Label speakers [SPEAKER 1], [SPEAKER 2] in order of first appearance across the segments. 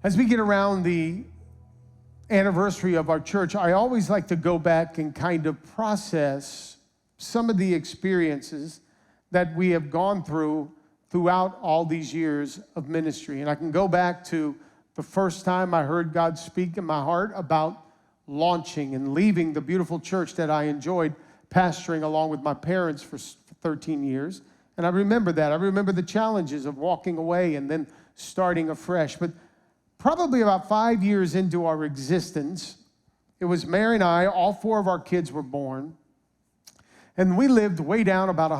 [SPEAKER 1] As we get around the anniversary of our church, I always like to go back and kind of process some of the experiences that we have gone throughout all these years of ministry. And I can go back to the first time I heard God speak in my heart about launching and leaving the beautiful church that I enjoyed pastoring along with my parents for 13 years. And I remember that. I remember the challenges of walking away and then starting afresh. But probably about 5 years into our existence, it was Mary and I, all four of our kids were born. And we lived way down about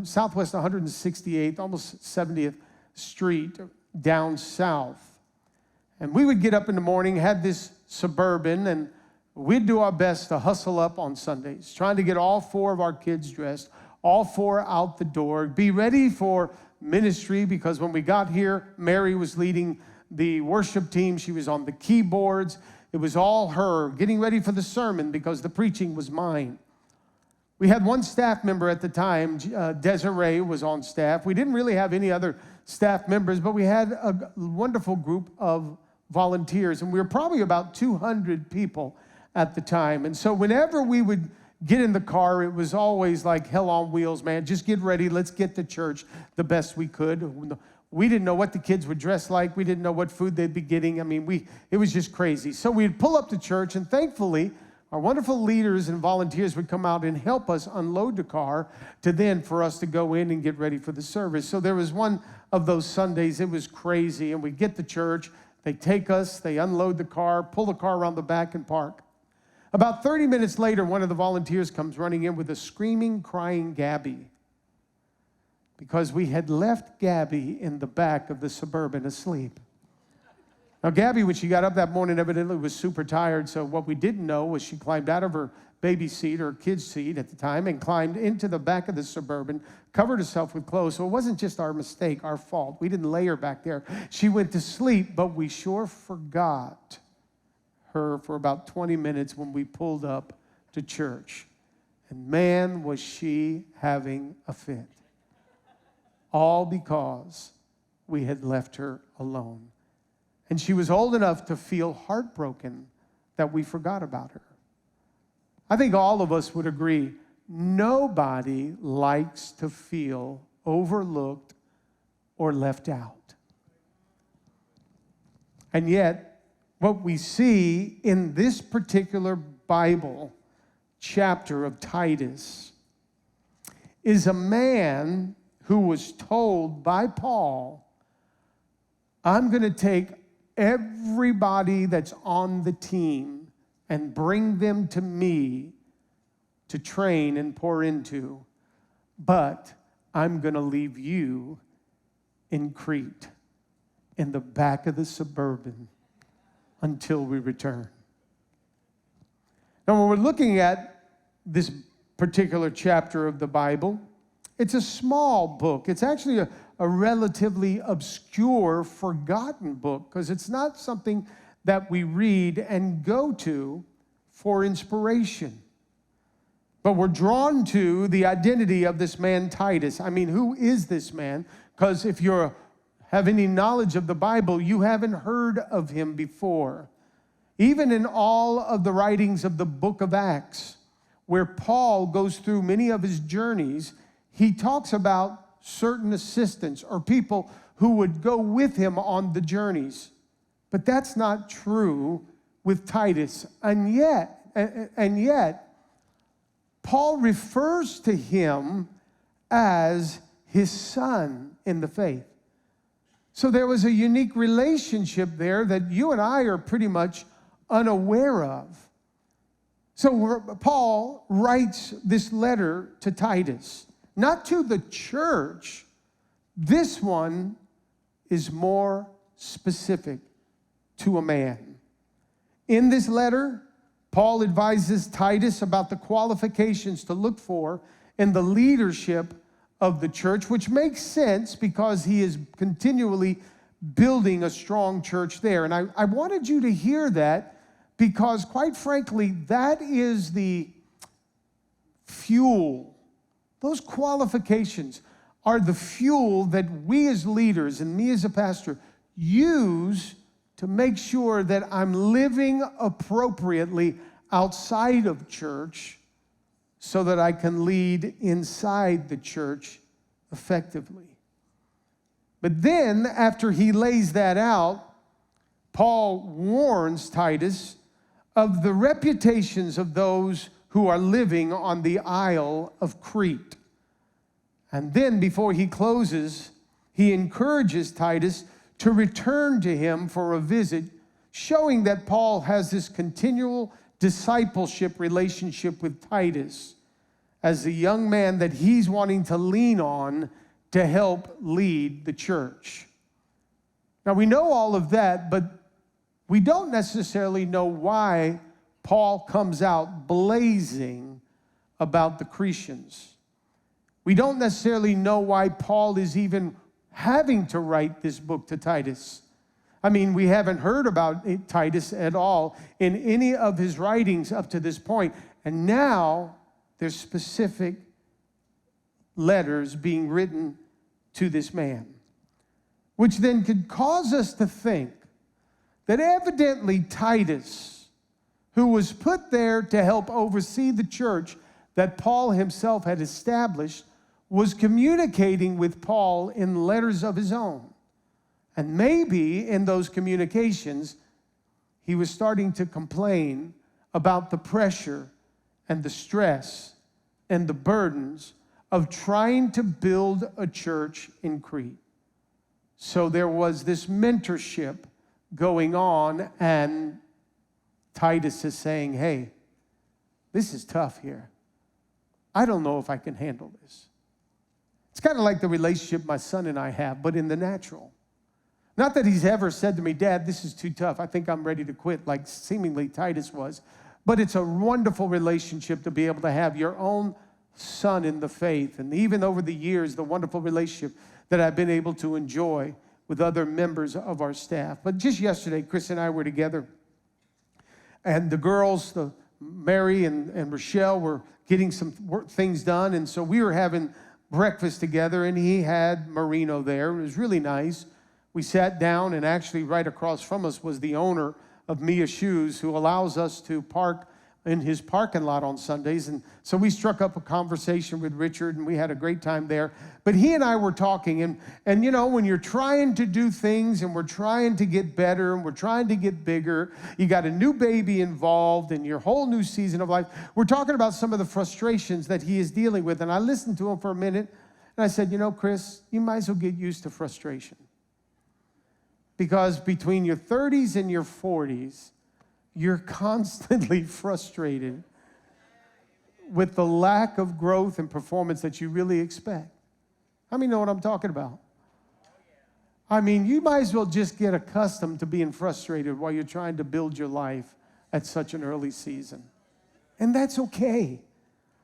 [SPEAKER 1] Southwest 168th, almost 70th Street, down south. And we would get up in the morning, had this Suburban, and we'd do our best to hustle up on Sundays, trying to get all four of our kids dressed, all four out the door, be ready for ministry, because when we got here, Mary was leading the worship team. She was on the keyboards. It was all her, getting ready for the sermon because the preaching was mine. We had one staff member at the time, Desiree was on staff. We didn't really have any other staff members, but we had a wonderful group of volunteers, and we were probably about 200 people at the time. And so whenever we would get in the car, it was always like hell on wheels, man. Just get ready. Let's get to church the best we could. We didn't know what the kids would dress like. We didn't know what food they'd be getting. I mean, it was just crazy. So we'd pull up to church, and thankfully, our wonderful leaders and volunteers would come out and help us unload the car for us to go in and get ready for the service. So there was one of those Sundays, it was crazy, and we get to church, they take us, they unload the car, pull the car around the back and park. About 30 minutes later, one of the volunteers comes running in with a screaming, crying Gabby, because we had left Gabby in the back of the Suburban asleep. Now, Gabby, when she got up that morning, evidently was super tired, so what we didn't know was she climbed out of her baby seat, or kid's seat at the time, and climbed into the back of the Suburban, covered herself with clothes. So it wasn't just our mistake, our fault. We didn't lay her back there. She went to sleep, but we sure forgot her for about 20 minutes when we pulled up to church. And man, was she having a fit. All because we had left her alone. And she was old enough to feel heartbroken that we forgot about her. I think all of us would agree, nobody likes to feel overlooked or left out. And yet, what we see in this particular Bible chapter of Titus is a man who was told by Paul, I'm going to take everybody that's on the team and bring them to me to train and pour into, but I'm going to leave you in Crete, in the back of the Suburban, until we return. Now, when we're looking at this particular chapter of the Bible, it's a small book. It's actually a relatively obscure, forgotten book, because it's not something that we read and go to for inspiration. But we're drawn to the identity of this man, Titus. I mean, who is this man? Because if you have any knowledge of the Bible, you haven't heard of him before. Even in all of the writings of the book of Acts, where Paul goes through many of his journeys, he talks about certain assistants or people who would go with him on the journeys. But that's not true with Titus. And yet, Paul refers to him as his son in the faith. So there was a unique relationship there that you and I are pretty much unaware of. So Paul writes this letter to Titus, not to the church. This one is more specific to a man. In this letter, Paul advises Titus about the qualifications to look for in the leadership of the church, which makes sense because he is continually building a strong church there. And I wanted you to hear that because, quite frankly, that is the fuel. Those qualifications are the fuel that we as leaders and me as a pastor use to make sure that I'm living appropriately outside of church so that I can lead inside the church effectively. But then, after he lays that out, Paul warns Titus of the reputations of those who are living on the Isle of Crete. And then, before he closes, he encourages Titus to return to him for a visit, showing that Paul has this continual discipleship relationship with Titus as a young man that he's wanting to lean on to help lead the church. Now, we know all of that, but we don't necessarily know why Paul comes out blazing about the Cretans. We don't necessarily know why Paul is even having to write this book to Titus. I mean, we haven't heard about Titus at all in any of his writings up to this point. And now there's specific letters being written to this man, which then could cause us to think that evidently Titus, who was put there to help oversee the church that Paul himself had established, was communicating with Paul in letters of his own. And maybe in those communications, he was starting to complain about the pressure and the stress and the burdens of trying to build a church in Crete. So there was this mentorship going on, and Titus is saying, hey, this is tough here. I don't know if I can handle this. It's kind of like the relationship my son and I have, but in the natural. Not that he's ever said to me, Dad, this is too tough. I think I'm ready to quit, like seemingly Titus was. But it's a wonderful relationship to be able to have your own son in the faith. And even over the years, the wonderful relationship that I've been able to enjoy with other members of our staff. But just yesterday, Chris and I were together. And the girls, Mary and Rochelle, were getting some things done. And so we were having breakfast together, and he had Marino there. It was really nice. We sat down, and actually right across from us was the owner of Mia Shoes, who allows us to park in his parking lot on Sundays. And so we struck up a conversation with Richard, and we had a great time there. But he and I were talking, and you know, when you're trying to do things and we're trying to get better and we're trying to get bigger, you got a new baby involved in your whole new season of life. We're talking about some of the frustrations that he is dealing with. And I listened to him for a minute, and I said, you know, Chris, you might as well get used to frustration. Because between your 30s and your 40s, you're constantly frustrated with the lack of growth and performance that you really expect. How many know what I'm talking about? I mean, you might as well just get accustomed to being frustrated while you're trying to build your life at such an early season. And that's okay.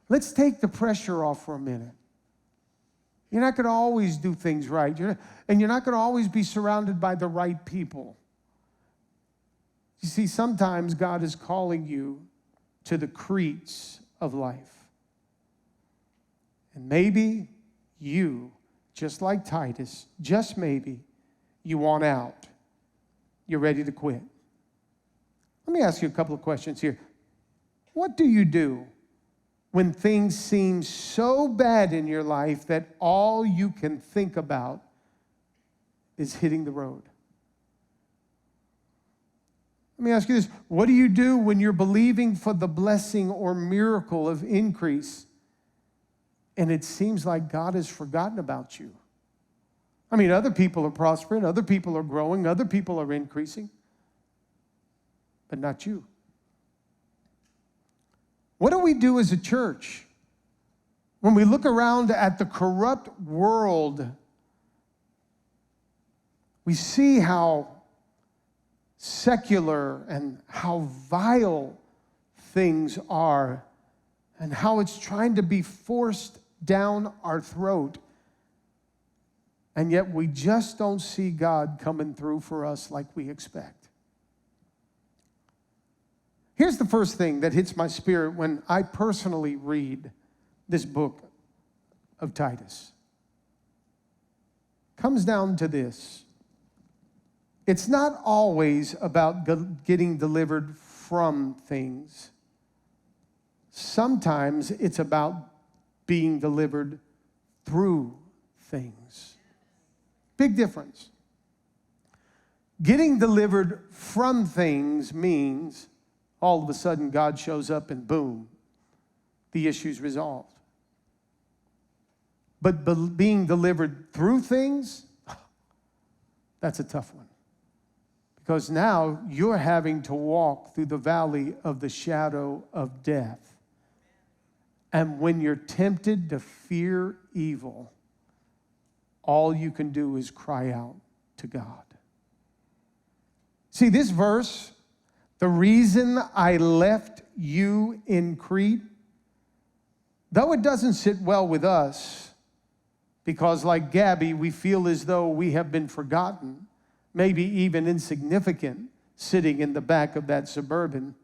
[SPEAKER 1] Let's take the pressure off for a minute. You're not going to always do things right. And you're not going to always be surrounded by the right people. You see, sometimes God is calling you to the Cretes of life. And maybe you, just like Titus, just maybe, you want out. You're ready to quit. Let me ask you a couple of questions here. What do you do when things seem so bad in your life that all you can think about is hitting the road? Let me ask you this. What do you do when you're believing for the blessing or miracle of increase and it seems like God has forgotten about you? I mean, other people are prospering, other people are growing, other people are increasing, but not you. What do we do as a church when we look around at the corrupt world? We see how secular and how vile things are and how it's trying to be forced down our throat. And yet we just don't see God coming through for us like we expect. Here's the first thing that hits my spirit when I personally read this book of Titus. Comes down to this. It's not always about getting delivered from things. Sometimes it's about being delivered through things. Big difference. Getting delivered from things means all of a sudden God shows up and boom, the issue's resolved. But being delivered through things, that's a tough one. Because now you're having to walk through the valley of the shadow of death. And when you're tempted to fear evil, all you can do is cry out to God. See, this verse, the reason I left you in Crete, though it doesn't sit well with us, because like Gabby, we feel as though we have been forgotten, maybe even insignificant, sitting in the back of that Suburban.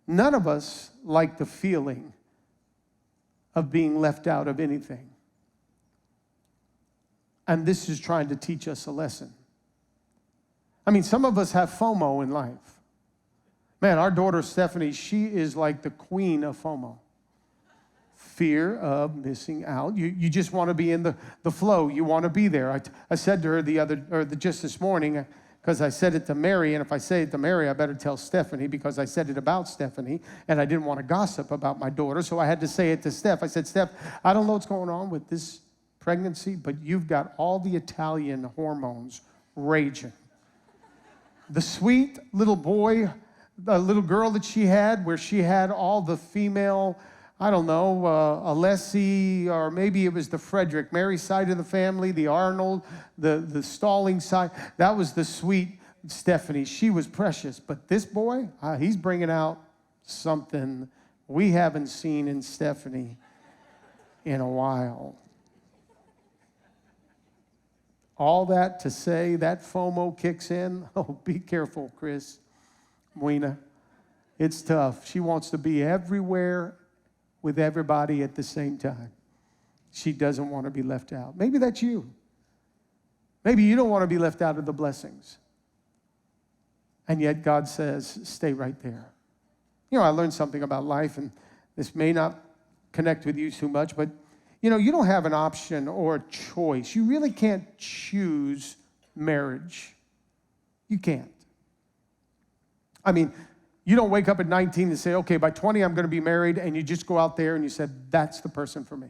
[SPEAKER 1] None of us like the feeling of being left out of anything. And this is trying to teach us a lesson. I mean, some of us have FOMO in life. Man, our daughter Stephanie, she is like the queen of FOMO. Fear of missing out. You just want to be in the flow. You want to be there. I said to her just this morning, because I said it to Mary, and if I say it to Mary, I better tell Stephanie, because I said it about Stephanie, and I didn't want to gossip about my daughter, so I had to say it to Steph. I said, Steph, I don't know what's going on with this pregnancy, but you've got all the Italian hormones raging. The sweet little boy, the little girl that she had, where she had all the female, I don't know, Alessi, or maybe it was the Frederick, Mary's side of the family, the Arnold, the Stalling side. That was the sweet Stephanie. She was precious. But this boy, he's bringing out something we haven't seen in Stephanie in a while. All that to say that FOMO kicks in. Oh, be careful, Chris, Moina. It's tough. She wants to be everywhere with everybody at the same time. She doesn't want to be left out. Maybe that's you. Maybe you don't want to be left out of the blessings. And yet God says, stay right there. You know, I learned something about life, and this may not connect with you too much, but you know, you don't have an option or a choice. You really can't choose marriage. You can't. I mean, you don't wake up at 19 and say, okay, by 20 I'm going to be married, and you just go out there and you said, that's the person for me.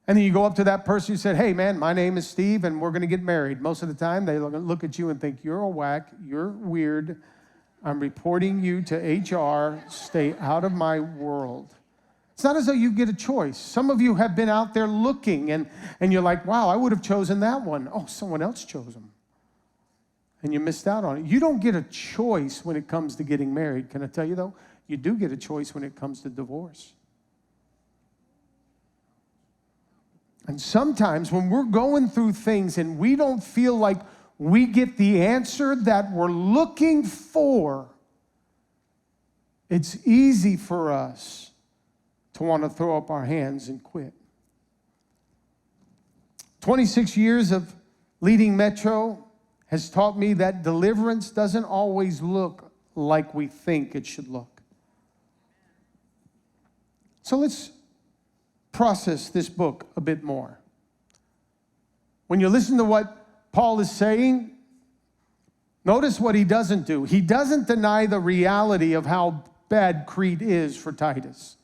[SPEAKER 1] And then you go up to that person, you said, hey man, my name is Steve and we're going to get married. Most of the time they look at you and think, you're a whack, you're weird, I'm reporting you to HR, stay out of my world. It's not as though you get a choice. Some of you have been out there looking and you're like, wow, I would have chosen that one. Oh, someone else chose him. And you missed out on it. You don't get a choice when it comes to getting married. Can I tell you, though? You do get a choice when it comes to divorce. And sometimes when we're going through things and we don't feel like we get the answer that we're looking for, it's easy for us to want to throw up our hands and quit. 26 years of leading Metro has taught me that deliverance doesn't always look like we think it should look. So let's process this book a bit more. When you listen to what Paul is saying, notice what he doesn't do. He doesn't deny the reality of how bad Crete is for Titus.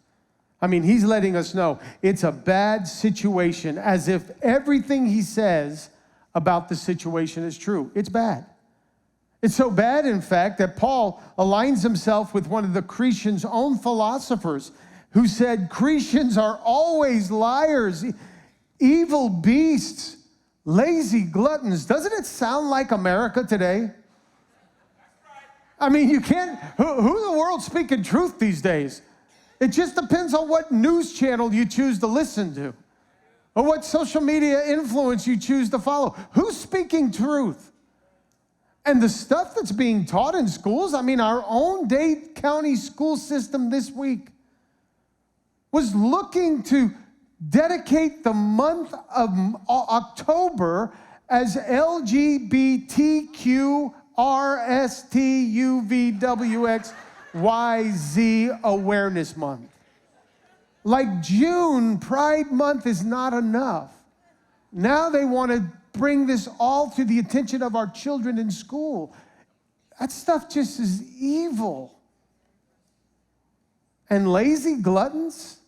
[SPEAKER 1] I mean, he's letting us know it's a bad situation, as if everything he says about the situation is true. It's bad. It's so bad, in fact, that Paul aligns himself with one of the Cretians' own philosophers who said Cretians are always liars, evil beasts, lazy gluttons. Doesn't it sound like America today? I mean, you can't, who in the world's speaking truth these days? It just depends on what news channel you choose to listen to or what social media influence you choose to follow. Who's speaking truth? And the stuff that's being taught in schools, I mean, our own Dade County school system this week was looking to dedicate the month of October as LGBTQRSTUVWXYZ Awareness Month. Like June, Pride Month is not enough. Now they want to bring this all to the attention of our children in school. That stuff just is evil. And lazy gluttons?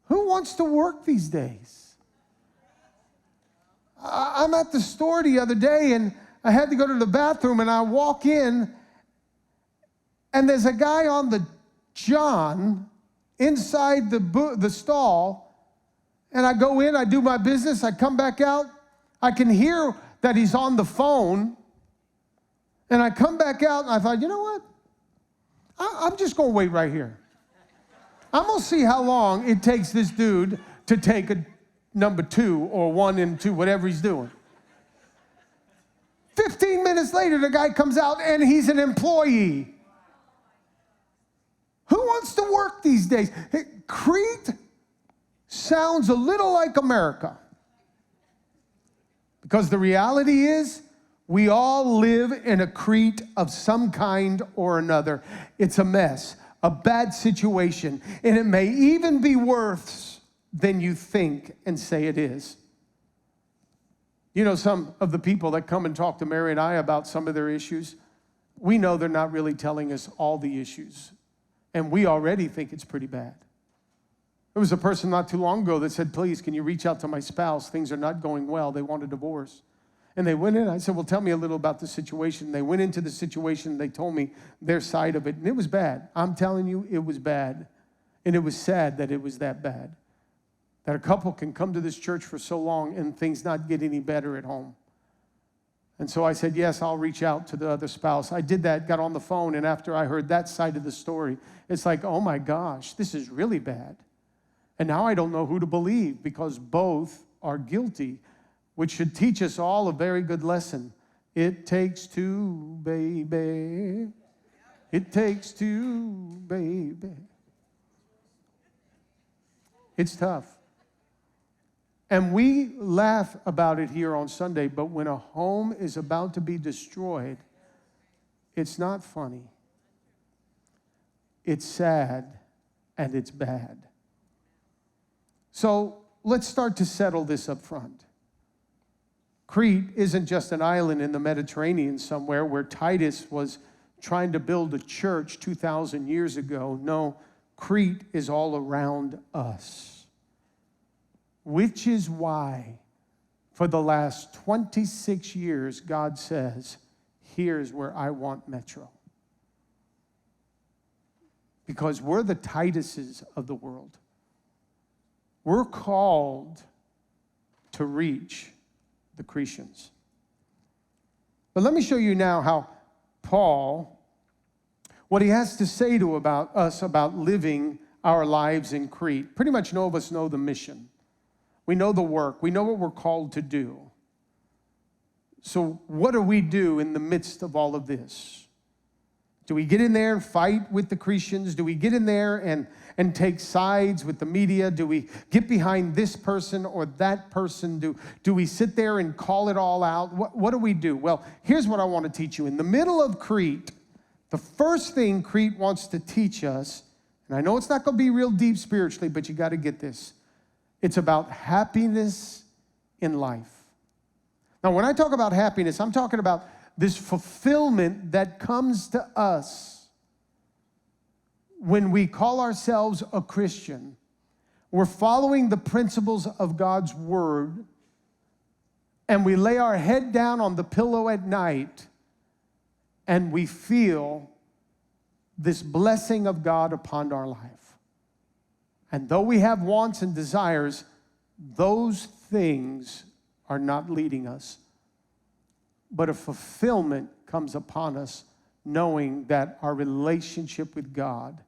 [SPEAKER 1] Who wants to work these days? I'm at the store the other day, and I had to go to the bathroom, and I walk in, and there's a guy on the John inside the stall, and I go in, I do my business, I come back out, I can hear that he's on the phone, and I come back out, and I thought, you know what? I'm just going to wait right here. I'm going to see how long it takes this dude to take a number 2 or 1 and 2, whatever he's doing. 15 minutes later, the guy comes out, and he's an employee. Who wants to work these days? Crete sounds a little like America. Because the reality is, we all live in a Crete of some kind or another. It's a mess, a bad situation, and it may even be worse than you think and say it is. You know, some of the people that come and talk to Mary and I about some of their issues, we know they're not really telling us all the issues. And we already think it's pretty bad. There was a person not too long ago that said, please, can you reach out to my spouse? Things are not going well. They want a divorce. And they went in. I said, well, tell me a little about the situation. They went into the situation. They told me their side of it. And it was bad. I'm telling you, it was bad. And it was sad that it was that bad. That a couple can come to this church for so long and things not get any better at home. And so I said, yes, I'll reach out to the other spouse. I did that, got on the phone, and after I heard that side of the story, it's like, oh my gosh, this is really bad. And now I don't know who to believe because both are guilty, which should teach us all a very good lesson. It takes two, baby. It takes two, baby. It's tough. And we laugh about it here on Sunday, but when a home is about to be destroyed, it's not funny. It's sad and it's bad. So let's start to settle this up front. Crete isn't just an island in the Mediterranean somewhere where Titus was trying to build a church 2,000 years ago. No, Crete is all around us. Which is why, for the last 26 years, God says, here's where I want Metro. Because we're the Tituses of the world. We're called to reach the Cretians. But let me show you now how Paul, what he has to say to us about living our lives in Crete. Pretty much none of us know the mission. We know the work. We know what we're called to do. So what do we do in the midst of all of this? Do we get in there and fight with the Cretians? Do we get in there and take sides with the media? Do we get behind this person or that person? Do we sit there and call it all out? What do we do? Well, here's what I want to teach you. In the middle of Crete, the first thing Crete wants to teach us, and I know it's not going to be real deep spiritually, but you got to get this. It's about happiness in life. Now, when I talk about happiness, I'm talking about this fulfillment that comes to us when we call ourselves a Christian. We're following the principles of God's word, and we lay our head down on the pillow at night, and we feel this blessing of God upon our life. And though we have wants and desires, those things are not leading us. But a fulfillment comes upon us knowing that our relationship with God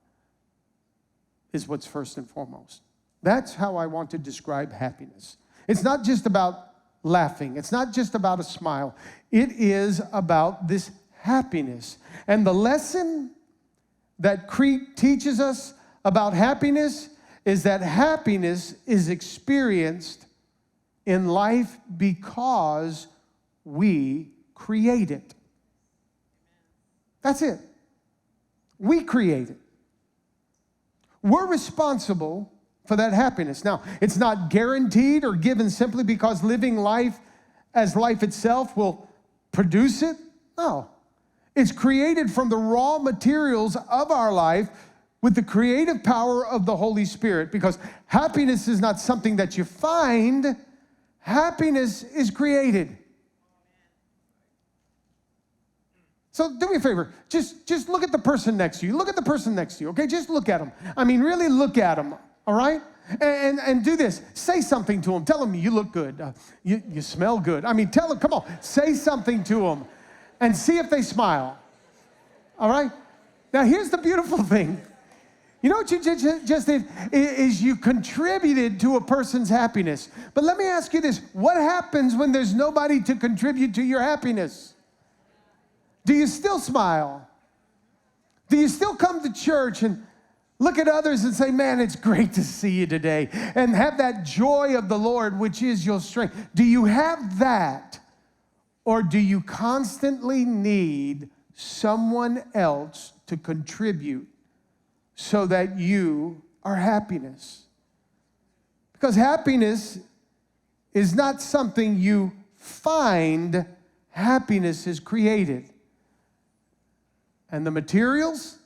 [SPEAKER 1] is what's first and foremost. That's how I want to describe happiness. It's not just about laughing. It's not just about a smile. It is about this happiness. And the lesson that Crete teaches us about happiness is that happiness is experienced in life because we create it. That's it. We create it. We're responsible for that happiness. Now, it's not guaranteed or given simply because living life as life itself will produce it. No. It's created from the raw materials of our life with the creative power of the Holy Spirit, because happiness is not something that you find. Happiness is created. So do me a favor, just look at the person next to you. Look at the person next to you, okay? Just look at them. I mean, really look at them, all right? And do this. Say something to them. Tell them you look good. You smell good. I mean, tell them, come on, say something to them and see if they smile, all right? Now, here's the beautiful thing. You know what you just did is you contributed to a person's happiness. But let me ask you this. What happens when there's nobody to contribute to your happiness? Do you still smile? Do you still come to church and look at others and say, man, it's great to see you today, and have that joy of the Lord, which is your strength? Do you have that, or do you constantly need someone else to contribute so that you are happiness? Because happiness is not something you find. Happiness is created. And the materials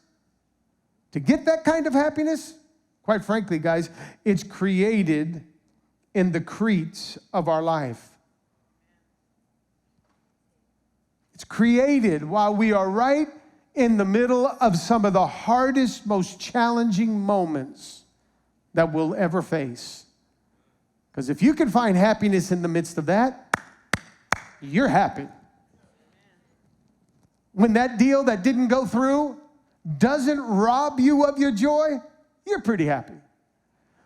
[SPEAKER 1] to get that kind of happiness, quite frankly, guys, it's created in the cretes of our life. It's created while we are right in the middle of some of the hardest, most challenging moments that we'll ever face. Because if you can find happiness in the midst of that, you're happy. When that deal that didn't go through doesn't rob you of your joy, you're pretty happy.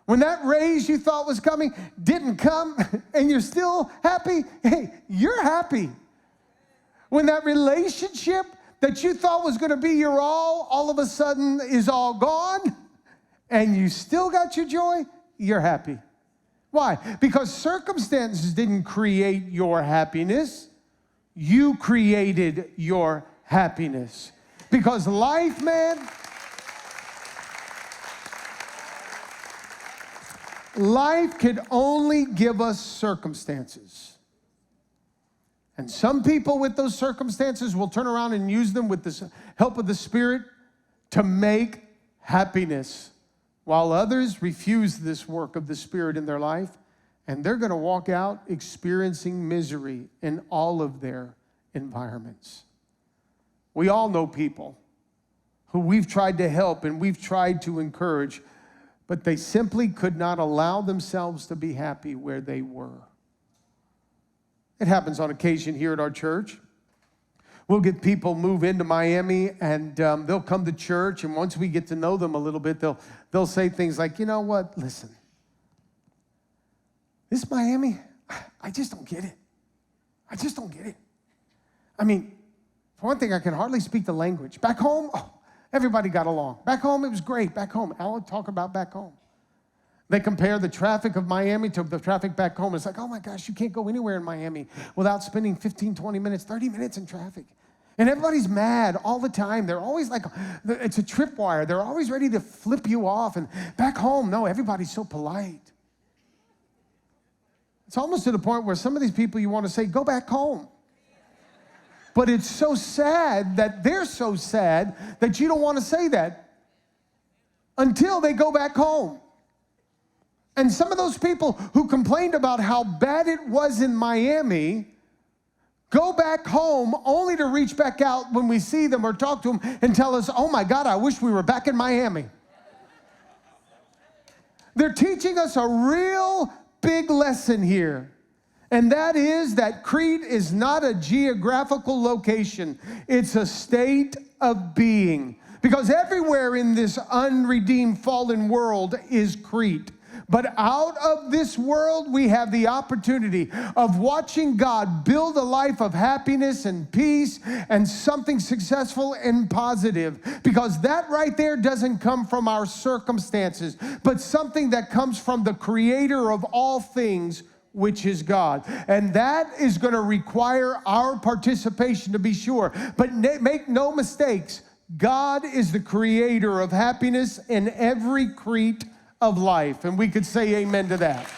[SPEAKER 1] When that raise you thought was coming didn't come and you're still happy, hey, you're happy. When that relationship that you thought was going to be your all of a sudden is all gone and you still got your joy, you're happy. Why? Because circumstances didn't create your happiness. You created your happiness. Because life, man, life could only give us circumstances. And some people with those circumstances will turn around and use them with the help of the Spirit to make happiness, while others refuse this work of the Spirit in their life, and they're going to walk out experiencing misery in all of their environments. We all know people who we've tried to help and we've tried to encourage, but they simply could not allow themselves to be happy where they were. It happens on occasion here at our church. We'll get people move into Miami, and they'll come to church, and once we get to know them a little bit, they'll say things like, you know what, listen, this Miami, I just don't get it. I just don't get it. I mean, for one thing, I can hardly speak the language. Back home, oh, everybody got along. Back home, it was great. Back home, I'll talk about back home. They compare the traffic of Miami to the traffic back home. It's like, oh my gosh, you can't go anywhere in Miami without spending 15, 20 minutes, 30 minutes in traffic. And everybody's mad all the time. They're always like, it's a tripwire. They're always ready to flip you off. And back home, no, everybody's so polite. It's almost to the point where some of these people you want to say, go back home. But it's so sad that they're so sad that you don't want to say that until they go back home. And some of those people who complained about how bad it was in Miami go back home only to reach back out when we see them or talk to them and tell us, oh my God, I wish we were back in Miami. They're teaching us a real big lesson here. And that is that Crete is not a geographical location. It's a state of being. Because everywhere in this unredeemed fallen world is Crete. But out of this world, we have the opportunity of watching God build a life of happiness and peace and something successful and positive. Because that right there doesn't come from our circumstances, but something that comes from the Creator of all things, which is God. And that is going to require our participation, to be sure. But make no mistakes, God is the creator of happiness in every crete of life. And we could say amen to that.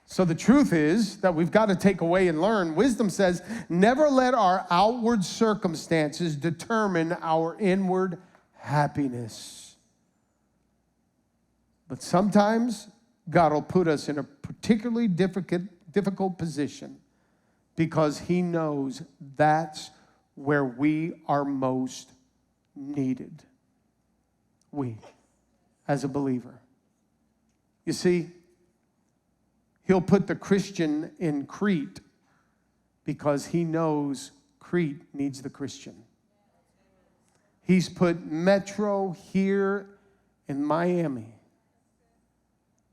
[SPEAKER 1] So the truth is that we've got to take away and learn. Wisdom says, never let our outward circumstances determine our inward happiness. But sometimes God will put us in a particularly difficult position because He knows that's where we are most needed. We, as a believer. You see, He'll put the Christian in Crete because He knows Crete needs the Christian. He's put Metro here in Miami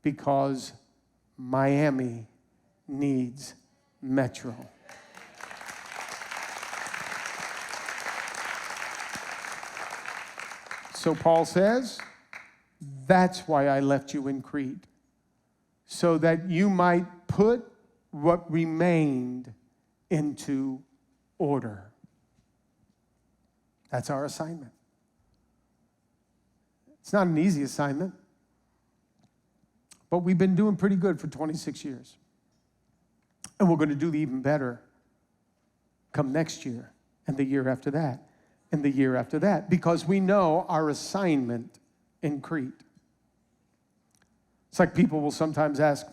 [SPEAKER 1] because Miami needs Metro. So Paul says, that's why I left you in Crete, so that you might put what remained into order. That's our assignment. It's not an easy assignment, but we've been doing pretty good for 26 years. And we're going to do even better come next year, and the year after that, and the year after that, because we know our assignment in Crete. It's like people will sometimes ask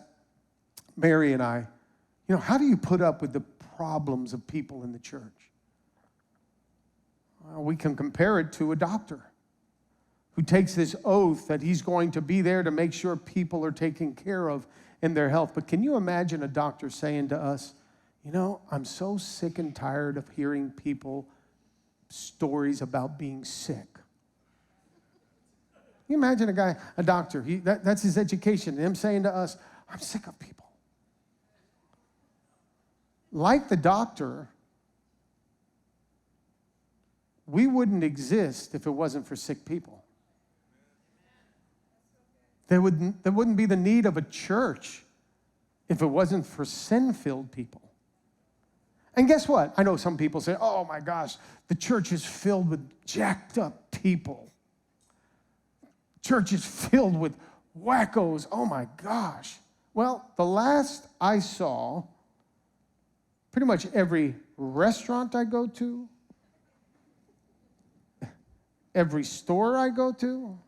[SPEAKER 1] Mary and I, how do you put up with the problems of people in the church? Well, we can compare it to a doctor who takes this oath that he's going to be there to make sure people are taken care of in their health. But can you imagine a doctor saying to us, I'm so sick and tired of hearing people stories about being sick. Can you imagine a doctor, that's his education, him saying to us, I'm sick of people. Like the doctor, we wouldn't exist if it wasn't for sick people. There wouldn't be the need of a church if it wasn't for sin-filled people. And guess what? I know some people say, oh my gosh, the church is filled with jacked up people. Church is filled with wackos. Oh my gosh. Well, the last I saw, pretty much every restaurant I go to, every store I go to,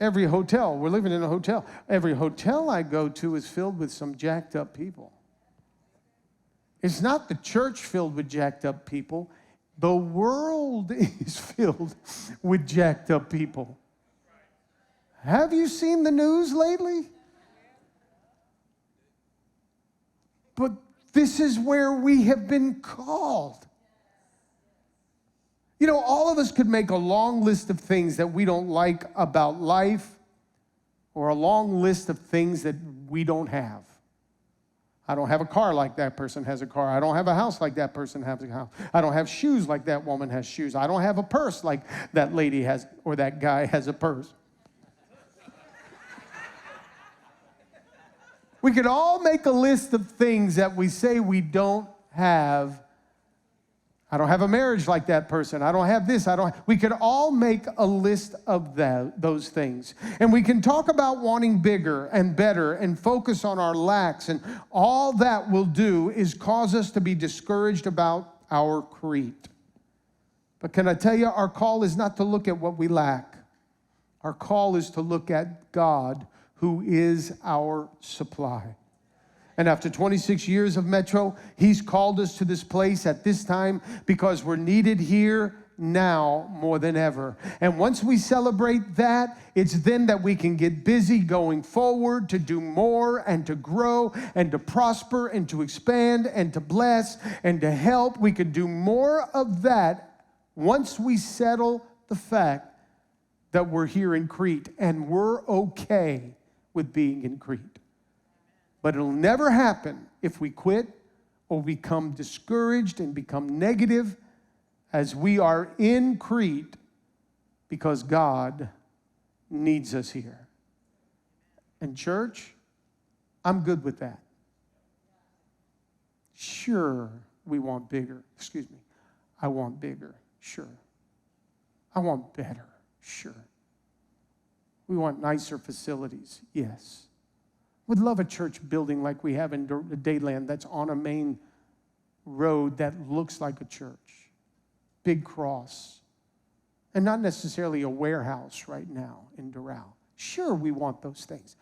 [SPEAKER 1] every hotel, we're living in a hotel, every hotel I go to is filled with some jacked up people. It's not the church filled with jacked up people. The world is filled with jacked up people. Have you seen the news lately? But this is where we have been called. All of us could make a long list of things that we don't like about life, or a long list of things that we don't have. I don't have a car like that person has a car. I don't have a house like that person has a house. I don't have shoes like that woman has shoes. I don't have a purse like that lady has, or that guy has a purse. We could all make a list of things that we say we don't have. I don't have a marriage like that person. I don't have this. We could all make a list of those things. And we can talk about wanting bigger and better and focus on our lacks. And all that will do is cause us to be discouraged about our Crete. But can I tell you, our call is not to look at what we lack. Our call is to look at God, who is our supply. And after 26 years of Metro, He's called us to this place at this time because we're needed here now more than ever. And once we celebrate that, it's then that we can get busy going forward to do more and to grow and to prosper and to expand and to bless and to help. We can do more of that once we settle the fact that we're here in Crete and we're okay with being in Crete. But it'll never happen if we quit or become discouraged and become negative as we are in Crete because God needs us here. And church, I'm good with that. Sure, we want bigger. Excuse me. I want bigger. Sure. I want better. Sure. We want nicer facilities. Yes. Would love a church building like we have in Dayland that's on a main road that looks like a church. Big cross. And not necessarily a warehouse right now in Doral. Sure, we want those things.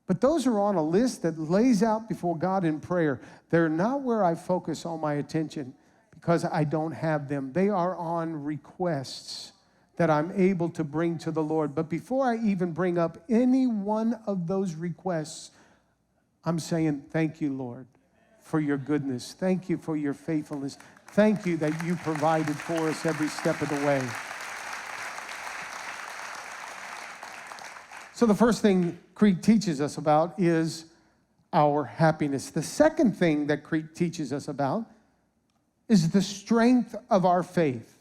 [SPEAKER 1] But those are on a list that lays out before God in prayer. They're not where I focus all my attention because I don't have them. They are on requests that I'm able to bring to the Lord. But before I even bring up any one of those requests, I'm saying, thank you, Lord, for your goodness. Thank you for your faithfulness. Thank you that you provided for us every step of the way. So the first thing Crete teaches us about is our happiness. The second thing that Crete teaches us about is the strength of our faith.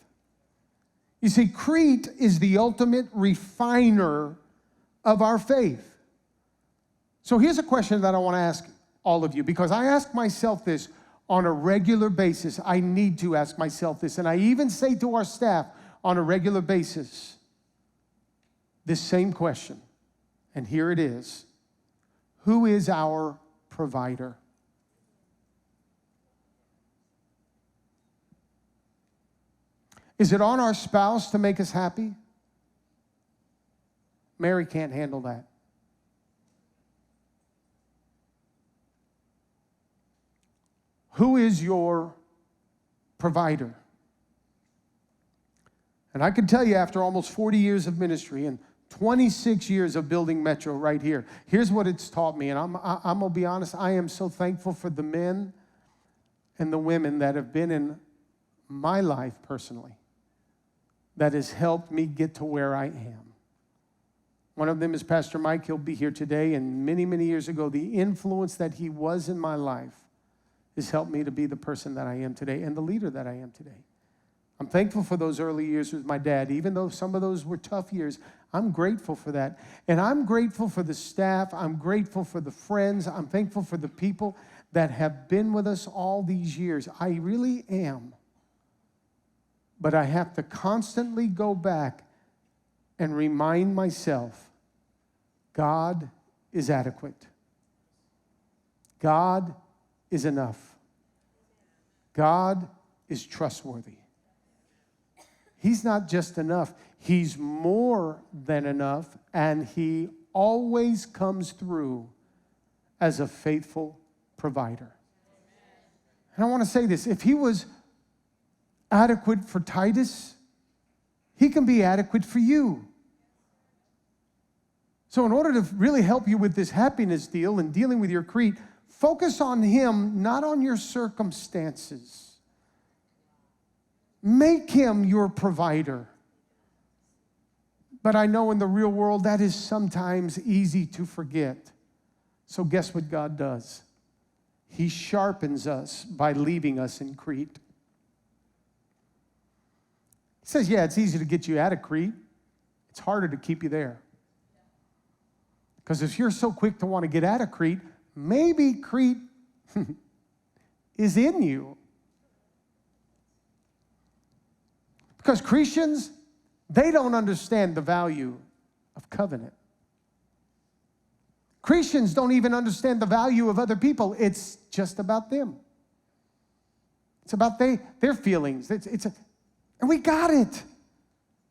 [SPEAKER 1] You see, Crete is the ultimate refiner of our faith. So here's a question that I want to ask all of you, because I ask myself this on a regular basis. I need to ask myself this, and I even say to our staff on a regular basis this same question. And here it is. Who is our provider? Is it on our spouse to make us happy? Mary can't handle that. Who is your provider? And I can tell you, after almost 40 years of ministry and 26 years of building Metro right here, here's what it's taught me. And I'm going to be honest, I am so thankful for the men and the women that have been in my life personally that has helped me get to where I am. One of them is Pastor Mike. He'll be here today. And many, many years ago, the influence that he was in my life has helped me to be the person that I am today and the leader that I am today. I'm thankful for those early years with my dad. Even though some of those were tough years, I'm grateful for that. And I'm grateful for the staff. I'm grateful for the friends. I'm thankful for the people that have been with us all these years. I really am. But I have to constantly go back and remind myself, God is adequate. God is enough. God is trustworthy. He's not just enough. He's more than enough, and he always comes through as a faithful provider. And I want to say this. If he was adequate for Titus, he can be adequate for you. So in order to really help you with this happiness deal and dealing with your Crete, focus on him, not on your circumstances. Make him your provider. But I know in the real world that is sometimes easy to forget. So guess what God does? He sharpens us by leaving us in Crete. He says, yeah, it's easy to get you out of Crete. It's harder to keep you there. Because if you're so quick to want to get out of Crete, maybe Crete is in you. Because Cretans, they don't understand the value of covenant. Cretans don't even understand the value of other people. It's just about them. It's about their feelings. And we got it.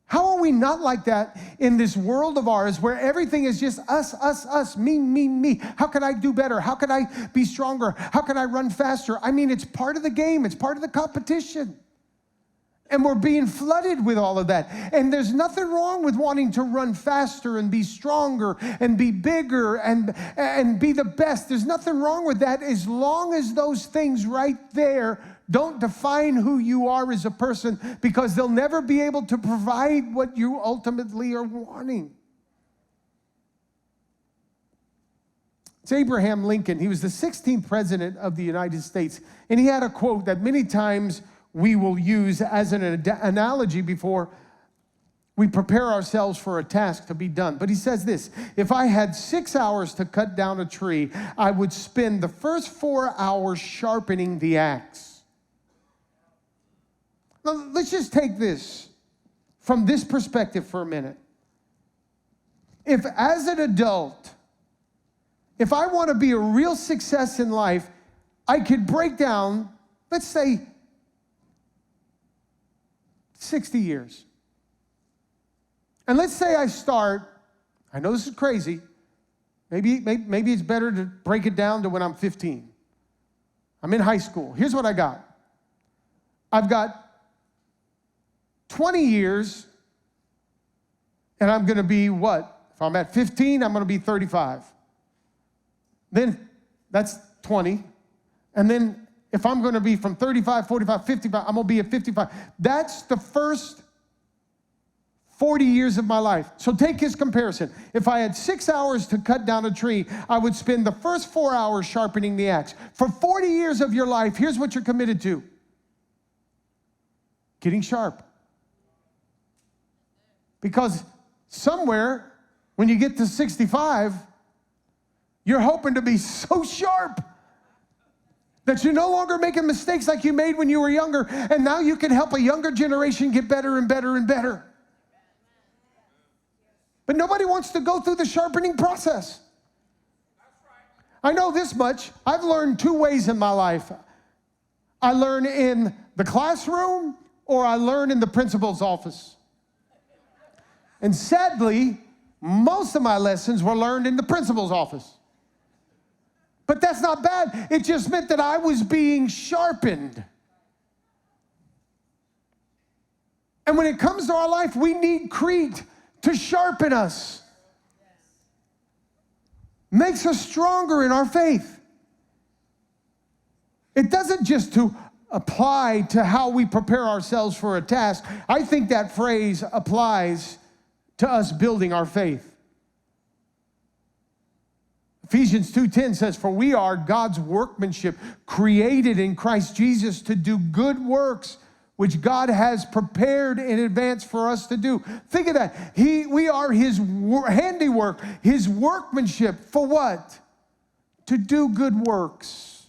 [SPEAKER 1] How are we not like that in this world of ours where everything is just us, me? How can I do better? How can I be stronger? How can I run faster? I mean, it's part of the game. It's part of the competition. And we're being flooded with all of that. And there's nothing wrong with wanting to run faster and be stronger and be bigger and be the best. There's nothing wrong with that as long as those things right there don't define who you are as a person, because they'll never be able to provide what you ultimately are wanting. It's Abraham Lincoln. He was the 16th president of the United States. And he had a quote that many times we will use as an analogy before we prepare ourselves for a task to be done. But he says this, if I had 6 hours to cut down a tree, I would spend the first 4 hours sharpening the axe. Now, let's just take this from this perspective for a minute. If as an adult, if I want to be a real success in life, I could break down, let's say, 60 years. And let's say I start, I know this is crazy, maybe it's better to break it down to when I'm 15. I'm in high school. Here's what I got. I've got 20 years, and I'm going to be what? If I'm at 15, I'm going to be 35. Then that's 20. And then if I'm going to be from 35, 45, 55, I'm going to be at 55. That's the first 40 years of my life. So take his comparison. If I had 6 hours to cut down a tree, I would spend the first 4 hours sharpening the axe. For 40 years of your life, here's what you're committed to. Getting sharp. Because somewhere, when you get to 65, you're hoping to be so sharp that you're no longer making mistakes like you made when you were younger, and now you can help a younger generation get better and better and better. But nobody wants to go through the sharpening process. I know this much. I've learned 2 ways in my life. I learn in the classroom, or I learn in the principal's office. And sadly, most of my lessons were learned in the principal's office. But that's not bad. It just meant that I was being sharpened. And when it comes to our life, we need Crete to sharpen us. Makes us stronger in our faith. It doesn't just to apply to how we prepare ourselves for a task. I think that phrase applies to us building our faith. Ephesians 2:10 says, for we are God's workmanship, created in Christ Jesus to do good works, which God has prepared in advance for us to do. Think of that. We are his handiwork, his workmanship. For what? To do good works.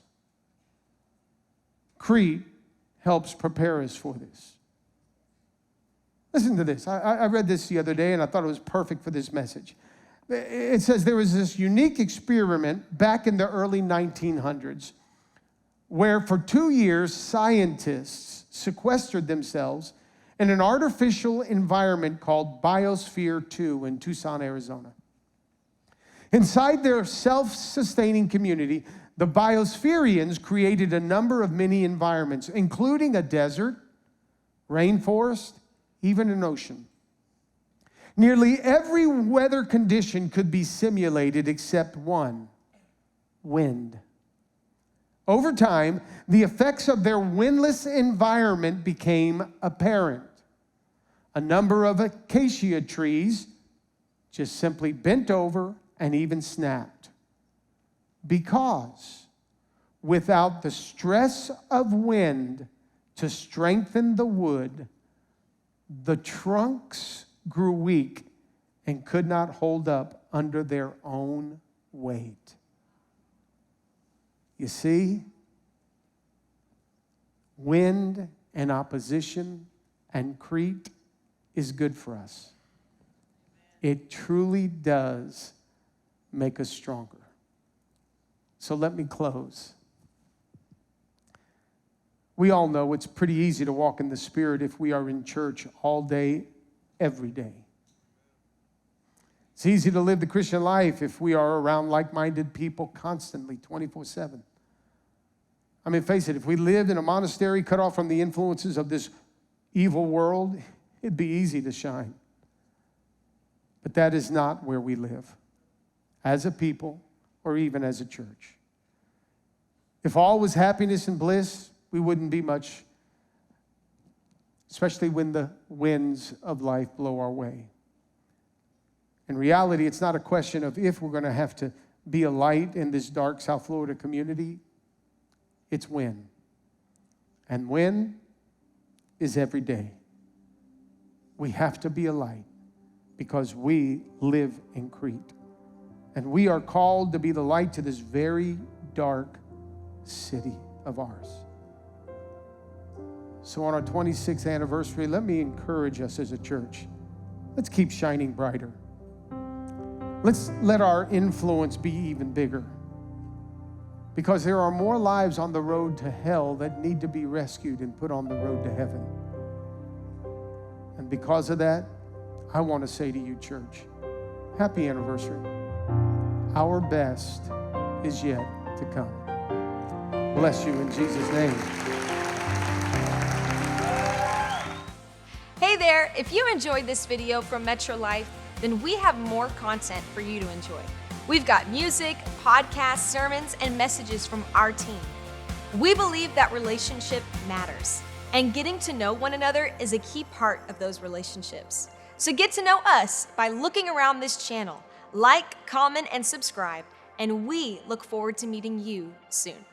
[SPEAKER 1] Crete helps prepare us for this. Listen to this. I read this the other day, and I thought it was perfect for this message. It says there was this unique experiment back in the early 1900s where for 2 years, scientists sequestered themselves in an artificial environment called Biosphere 2 in Tucson, Arizona. Inside their self-sustaining community, the Biospherians created a number of mini environments, including a desert, rainforest, even an ocean. Nearly every weather condition could be simulated except one: wind. Over time, the effects of their windless environment became apparent. A number of acacia trees just simply bent over and even snapped. Because without the stress of wind to strengthen the wood, the trunks grew weak and could not hold up under their own weight. You see, wind and opposition and Crete is good for us. It truly does make us stronger. So let me close. We all know it's pretty easy to walk in the Spirit if we are in church all day, every day. It's easy to live the Christian life if we are around like-minded people constantly, 24/7. I mean, face it, if we lived in a monastery cut off from the influences of this evil world, it'd be easy to shine. But that is not where we live as a people or even as a church. If all was happiness and bliss, we wouldn't be much, especially when the winds of life blow our way. In reality, it's not a question of if we're going to have to be a light in this dark South Florida community. It's when. And when is every day. We have to be a light because we live in Crete. And we are called to be the light to this very dark city of ours. So on our 26th anniversary, let me encourage us as a church. Let's keep shining brighter. Let's let our influence be even bigger. Because there are more lives on the road to hell that need to be rescued and put on the road to heaven. And because of that, I want to say to you, church, happy anniversary. Our best is yet to come. Bless you in Jesus' name.
[SPEAKER 2] Hey there, if you enjoyed this video from Metro Life, then we have more content for you to enjoy. We've got music, podcasts, sermons, and messages from our team. We believe that relationship matters, and getting to know one another is a key part of those relationships. So get to know us by looking around this channel. Like, comment, and subscribe, and we look forward to meeting you soon.